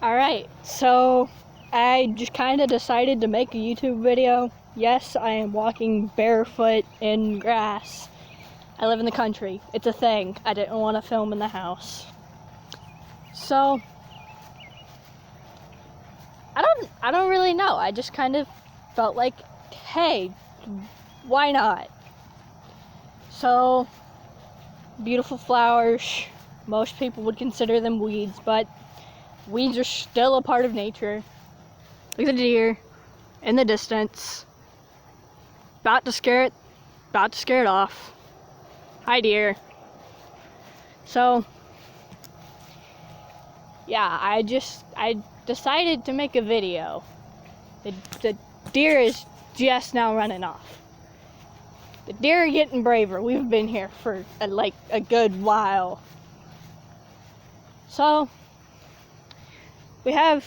Alright, so I just kind of decided to make a YouTube video. Yes, I am walking barefoot in grass. I live in the country. It's a thing. I didn't want to film in the house. So, I don't really know. I just kind of felt like, hey, why not? So, beautiful flowers. Most people would consider them weeds, but weeds are still a part of nature. Look at the deer in the distance. About to scare it off. Hi, deer. So, yeah, I decided to make a video. The deer is just now running off. The deer are getting braver. We've been here for a good while. So, we have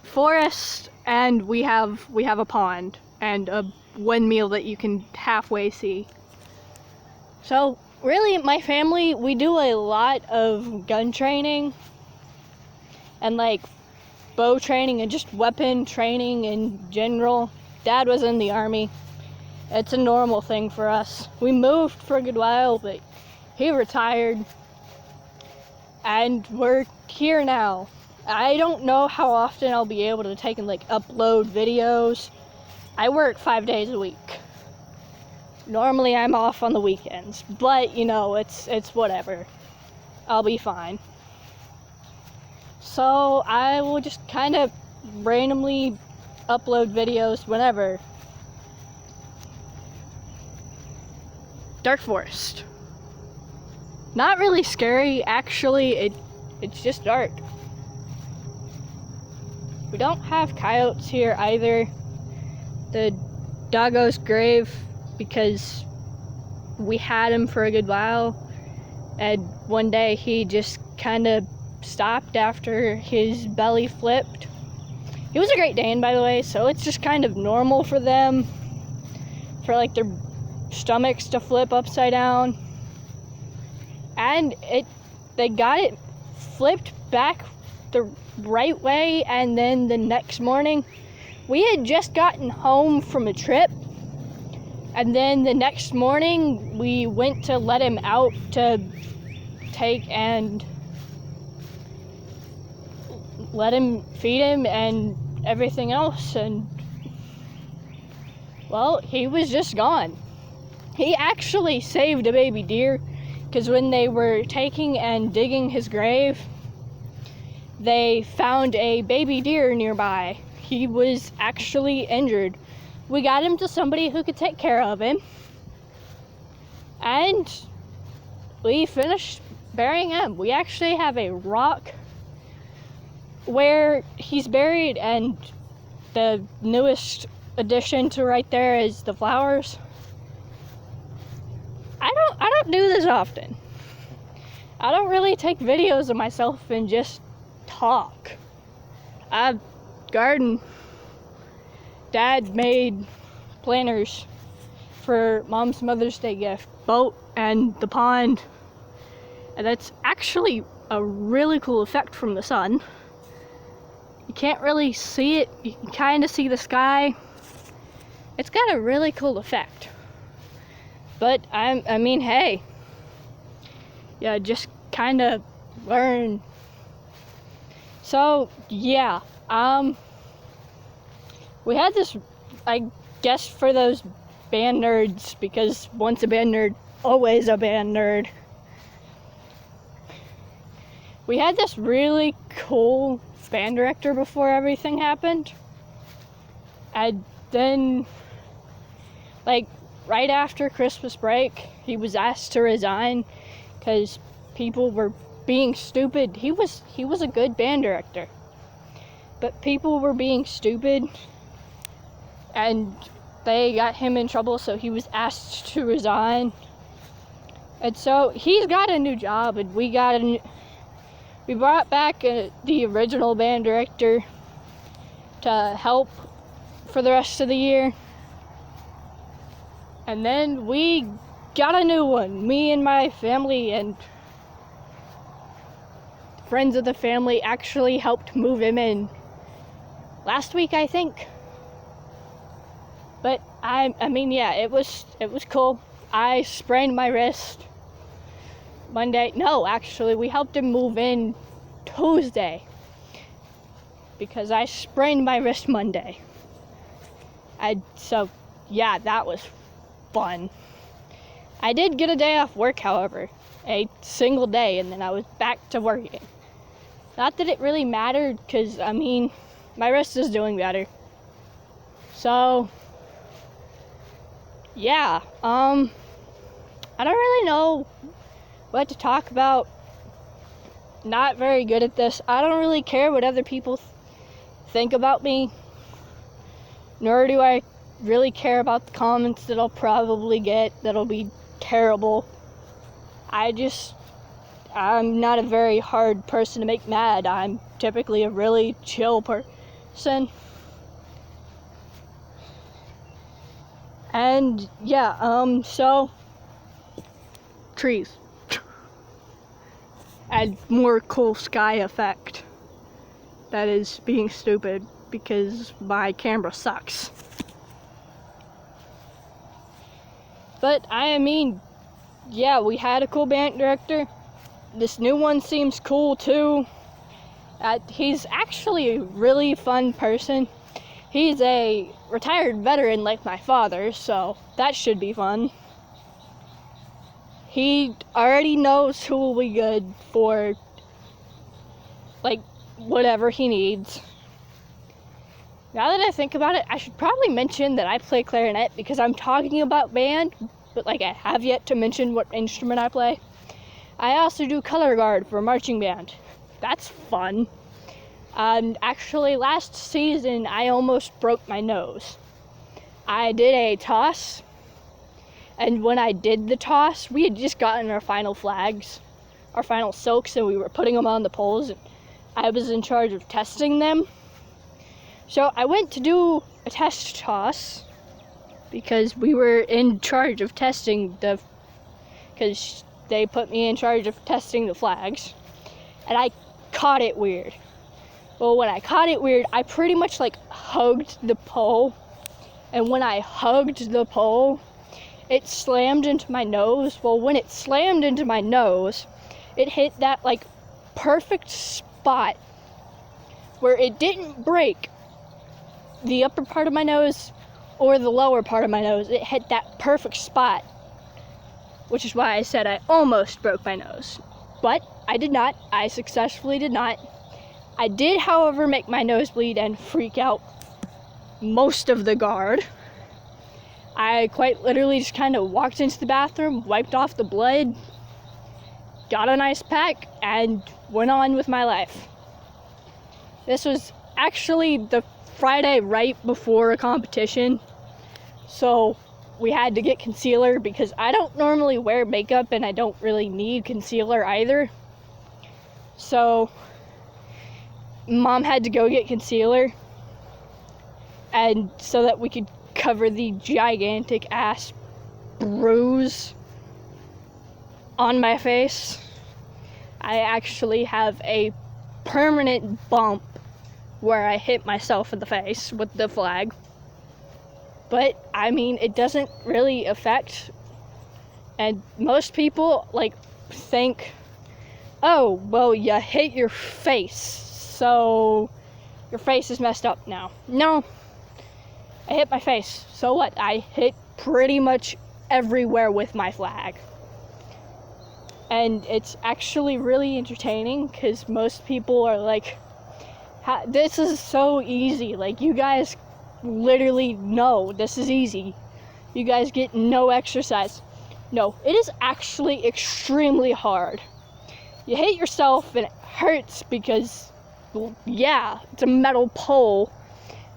forest, and we have a pond and a windmill that you can halfway see. So really, my family, we do a lot of gun training and bow training and just weapon training in general. Dad was in the army. It's a normal thing for us. We moved for a good while, but he retired and we're here now. I don't know how often I'll be able to take and upload videos. I work 5 days a week. Normally I'm off on the weekends, but it's whatever. I'll be fine. So I will just kind of randomly upload videos whenever. Dark forest. Not really scary, actually. It's just dark. We don't have coyotes here either. The doggo's grave, because we had him for a good while, and one day he just kind of stopped after his belly flipped. He was a Great Dane, by the way, so it's just kind of normal for them, for their stomachs to flip upside down. And they got it flipped back the right way, and then the next morning, we had just gotten home from a trip, and then the next morning we went to let him out to take and let him feed him and everything else, and well, he was just gone. He actually saved a baby deer, because when they were taking and digging his grave, they found a baby deer nearby. He was actually injured. We got him to somebody who could take care of him, and we finished burying him. We actually have a rock where he's buried, and the newest addition to right there is the flowers. I don't do this often. I don't really take videos of myself and just talk. I garden. Dad made planters for Mom's Mother's Day gift, boat and the pond, and that's actually a really cool effect from the sun. You can't really see it, you can kind of see the sky. It's got a really cool effect. But I mean, hey, yeah, just kind of learn. So yeah, we had this, I guess, for those band nerds, because once a band nerd, always a band nerd. We had this really cool band director before everything happened. And then, right after Christmas break, he was asked to resign because people were being stupid. He was a good band director, but people were being stupid, and they got him in trouble, so he was asked to resign. And so he's got a new job, and we brought back the original band director to help for the rest of the year. And then we got a new one, me and my family, and friends of the family actually helped move him in last week, I think. But I mean, yeah, it was cool. I sprained my wrist Monday. No, actually, we helped him move in Tuesday because I sprained my wrist Monday. So yeah, that was fun. I did get a day off work, however, a single day, and then I was back to working. Not that it really mattered, because, I mean, my wrist is doing better. So, yeah, I don't really know what to talk about. Not very good at this. I don't really care what other people think about me, nor do I really care about the comments that I'll probably get that'll be terrible. I'm not a very hard person to make mad. I'm typically a really chill person. And yeah, so trees. Add more cool sky effect. That is being stupid because my camera sucks. But I mean, yeah, we had a cool band director. This new one seems cool too. He's actually a really fun person. He's a retired veteran like my father, so that should be fun. He already knows who will be good for, like, whatever he needs. Now that I think about it, I should probably mention that I play clarinet because I'm talking about band, but like I have yet to mention what instrument I play. I also do color guard for a marching band. That's fun. Actually, last season, I almost broke my nose. I did a toss, and when I did the toss, we had just gotten our final flags, our final silks, and we were putting them on the poles, and I was in charge of testing them. So I went to do a test toss, because we were in charge of testing because they put me in charge of testing the flags, and I caught it weird. Well, when I caught it weird, I pretty much like hugged the pole, and when I hugged the pole, it slammed into my nose. Well, when it slammed into my nose, it hit that like perfect spot where it didn't break the upper part of my nose or the lower part of my nose. It hit that perfect spot, which is why I said I almost broke my nose. But I did not. I successfully did not. I did, however, make my nose bleed and freak out most of the guard. I quite literally just kind of walked into the bathroom, wiped off the blood, got an ice pack, and went on with my life. This was actually the Friday right before a competition, so we had to get concealer because I don't normally wear makeup and I don't really need concealer either. So Mom had to go get concealer, and so that we could cover the gigantic ass bruise on my face. I actually have a permanent bump where I hit myself in the face with the flag. But I mean, it doesn't really affect, and most people like think, oh, well, you hit your face, so your face is messed up now. No, I hit my face. So what? I hit pretty much everywhere with my flag. And it's actually really entertaining because most people are like, this is so easy. Like, you guys literally know this is easy. You guys get no exercise. No, it is actually extremely hard. You hit yourself and it hurts because, well, yeah, it's a metal pole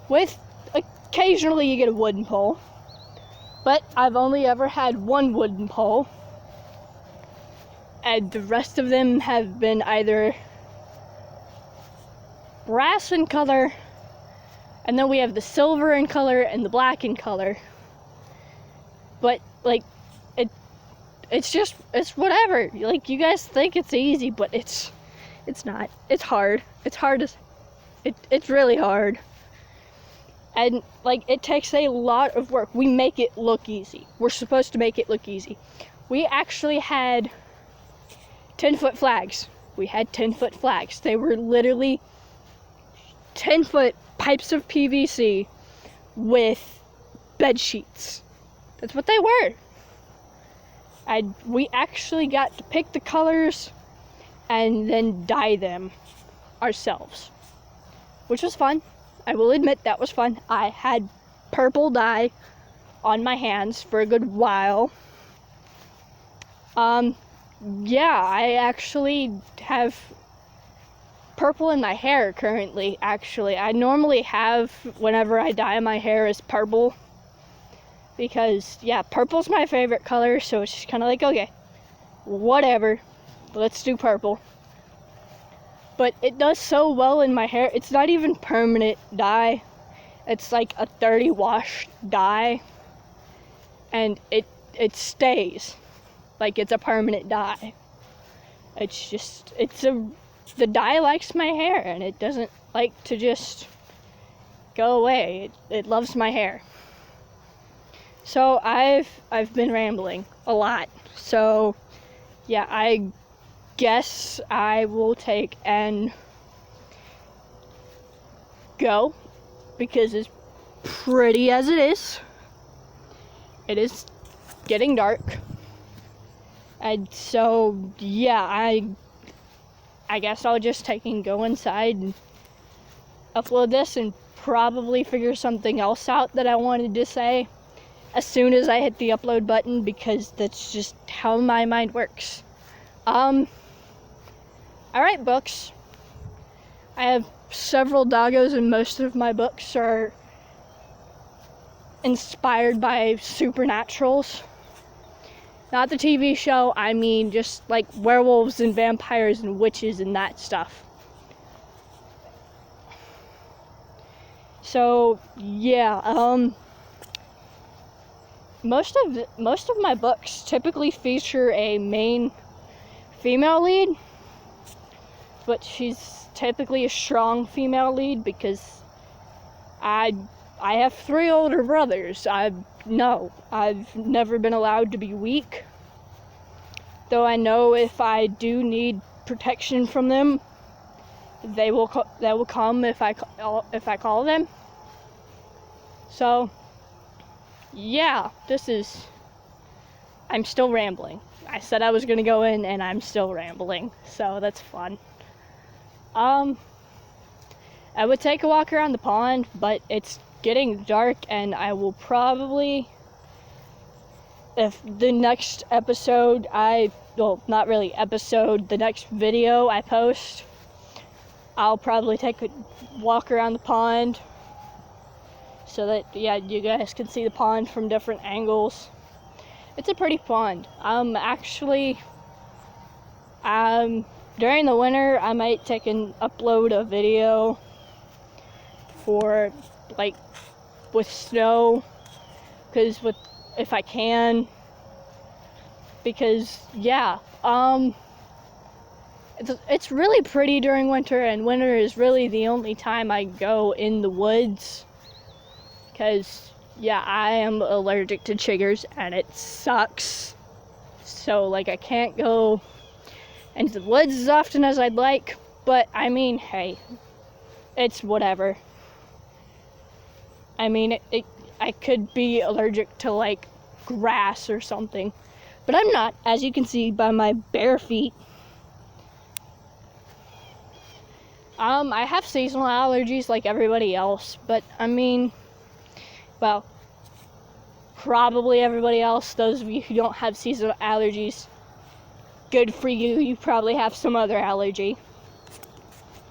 with occasionally you get a wooden pole. But I've only ever had one wooden pole, and the rest of them have been either brass in color, and then we have the silver in color and the black in color. But like, it's whatever. Like, you guys think it's easy, but it's It's not. It's hard. It's hard as... It's really hard. And, like, it takes a lot of work. We make it look easy. We're supposed to make it look easy. We actually had 10-foot flags. We had 10-foot flags. They were literally 10-foot pipes of PVC with bed sheets. That's what they were. We actually got to pick the colors and then dye them ourselves, which was fun. I will admit that was fun. I had purple dye on my hands for a good while. Yeah, I actually have purple in my hair currently, actually. I normally have, whenever I dye my hair, is purple. Because, yeah, purple's my favorite color, so it's just kind of like, okay, whatever, let's do purple. But it does so well in my hair. It's not even permanent dye. It's like a 30 wash dye. And it stays like it's a permanent dye. It's just, the dye likes my hair, and it doesn't like to just go away. It loves my hair. So I've been rambling a lot. So yeah, I guess I will take and go, because as pretty as it is getting dark. And so yeah, I guess I'll just take and go inside and upload this and probably figure something else out that I wanted to say as soon as I hit the upload button, because that's just how my mind works. Alright, books. I have several doggos, and most of my books are inspired by supernaturals. Not the TV show, I mean just like werewolves and vampires and witches and that stuff. So, yeah, most of my books typically feature a main female lead, but she's typically a strong female lead, because I have 3 older brothers. I've never been allowed to be weak, though I know if I do need protection from them, they will come if I call them. So yeah, I'm still rambling. I said I was gonna go in, and I'm still rambling, so that's fun. I would take a walk around the pond, but it's getting dark, and I will probably, if the next episode the next video I post, I'll probably take a walk around the pond, so that, yeah, you guys can see the pond from different angles. It's a pretty pond. Actually, during the winter, I might take and upload a video for, like, with snow, if I can, because, yeah, it's really pretty during winter, and winter is really the only time I go in the woods, because, yeah, I am allergic to chiggers, and it sucks. So, like, I can't go into the woods as often as I'd like, but, I mean, hey, it's whatever. I mean, I could be allergic to, like, grass or something, but I'm not, as you can see by my bare feet. I have seasonal allergies like everybody else, but, I mean, well, probably everybody else. Those of you who don't have seasonal allergies, good for you. You probably have some other allergy.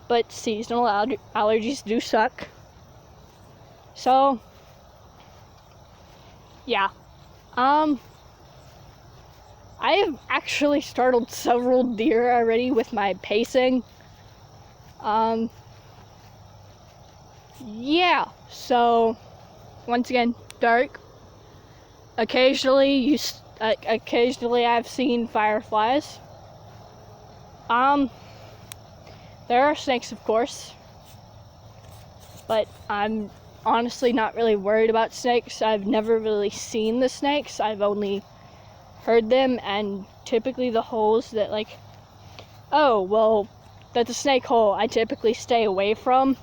But seasonal allergies do suck. So, yeah. I have actually startled several deer already with my pacing. Yeah, so once again, dark. Occasionally I've seen fireflies. There are snakes, of course, but I'm honestly not really worried about snakes. I've never really seen the snakes. I've only heard them, and typically the holes that oh, well, that's a snake hole I typically stay away from,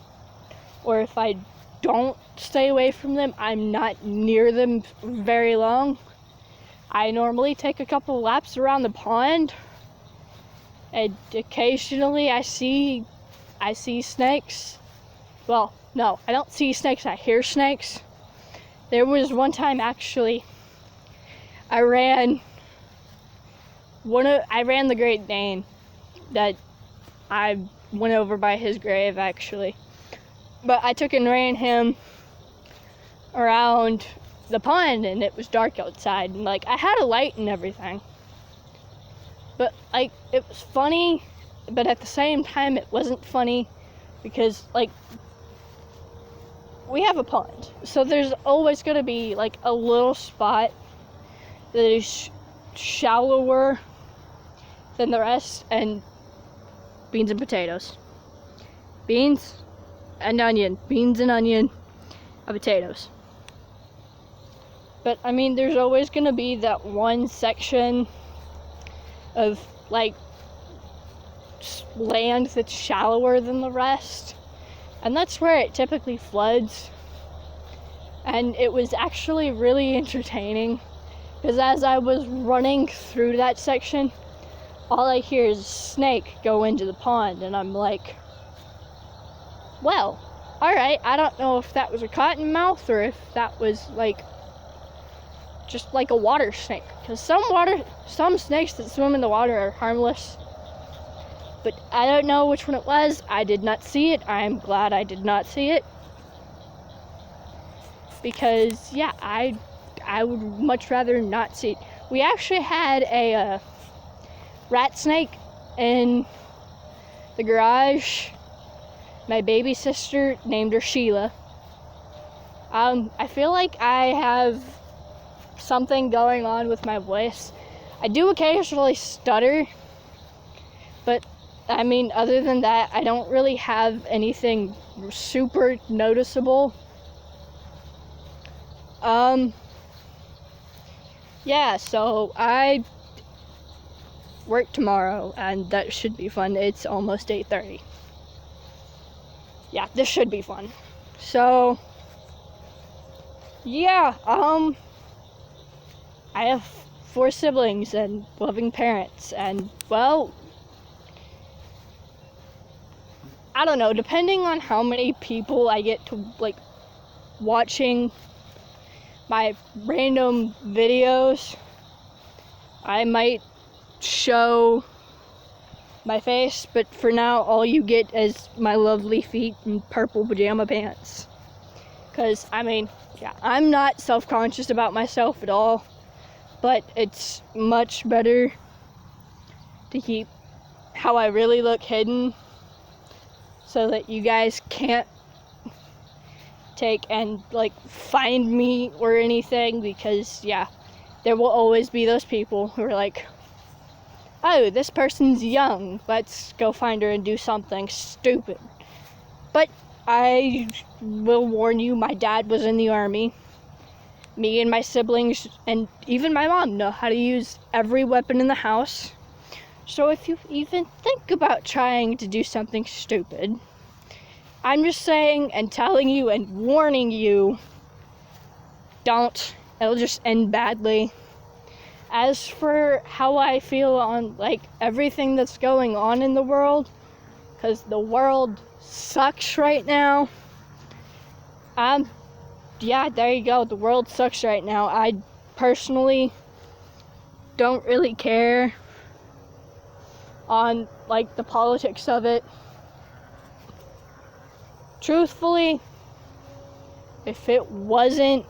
or if I don't stay away from them, I'm not near them very long. I normally take a couple laps around the pond, and occasionally I see snakes. Well, no, I don't see snakes, I hear snakes. There was one time actually I ran the Great Dane that I went over by his grave actually. But I took and ran him around the pond, and it was dark outside, and I had a light and everything. But it was funny, but at the same time it wasn't funny because we have a pond. So there's always going to be a little spot that is shallower than the rest, and beans and potatoes. Beans and onion, and potatoes. But I mean, there's always gonna be that one section of land that's shallower than the rest, and that's where it typically floods. And it was actually really entertaining because as I was running through that section, all I hear is a snake go into the pond, and I'm like, well, alright, I don't know if that was a cottonmouth or if that was just a water snake, because some snakes that swim in the water are harmless, but I don't know which one it was. I did not see it. I'm glad I did not see it, because yeah, I would much rather not see it. We actually had a rat snake in the garage. My baby sister named her Sheila. I feel like I have something going on with my voice. I do occasionally stutter, but I mean, other than that, I don't really have anything super noticeable. Yeah, so I work tomorrow, and that should be fun. It's almost 8:30. Yeah, this should be fun. So, yeah, I have 4 siblings and loving parents, and well, I don't know, depending on how many people I get to watching my random videos, I might show my face, but for now all you get is my lovely feet and purple pajama pants. Because I mean, yeah, I'm not self-conscious about myself at all, but it's much better to keep how I really look hidden so that you guys can't take and find me or anything, because yeah, there will always be those people who are like, oh, this person's young, let's go find her and do something stupid. But I will warn you, my dad was in the army. Me and my siblings and even my mom know how to use every weapon in the house. So if you even think about trying to do something stupid, I'm just saying and telling you and warning you, don't. It'll just end badly. As for how I feel on everything that's going on in the world, because the world sucks right now. Yeah, there you go. The world sucks right now. I personally don't really care on the politics of it. Truthfully, if it wasn't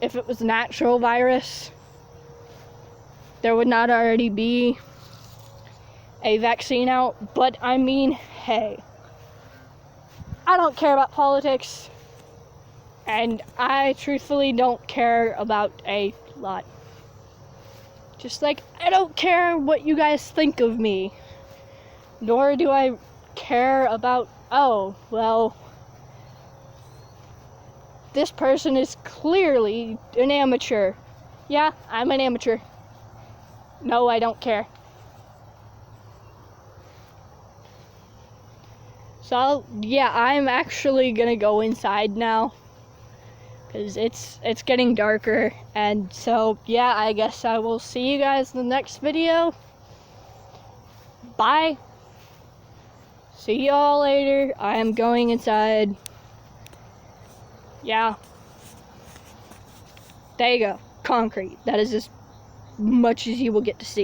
if it was a natural virus, there would not already be a vaccine out. But I mean, hey, I don't care about politics, and I truthfully don't care about a lot. Just I don't care what you guys think of me. nor do I care about, oh, well, this person is clearly an amateur. Yeah, I'm an amateur. No, I don't care. So, yeah, I'm actually gonna go inside now, because it's getting darker, and so, yeah, I guess I will see you guys in the next video. Bye. See y'all later. I am going inside. Yeah. There you go. Concrete. That is as much as you will get to see.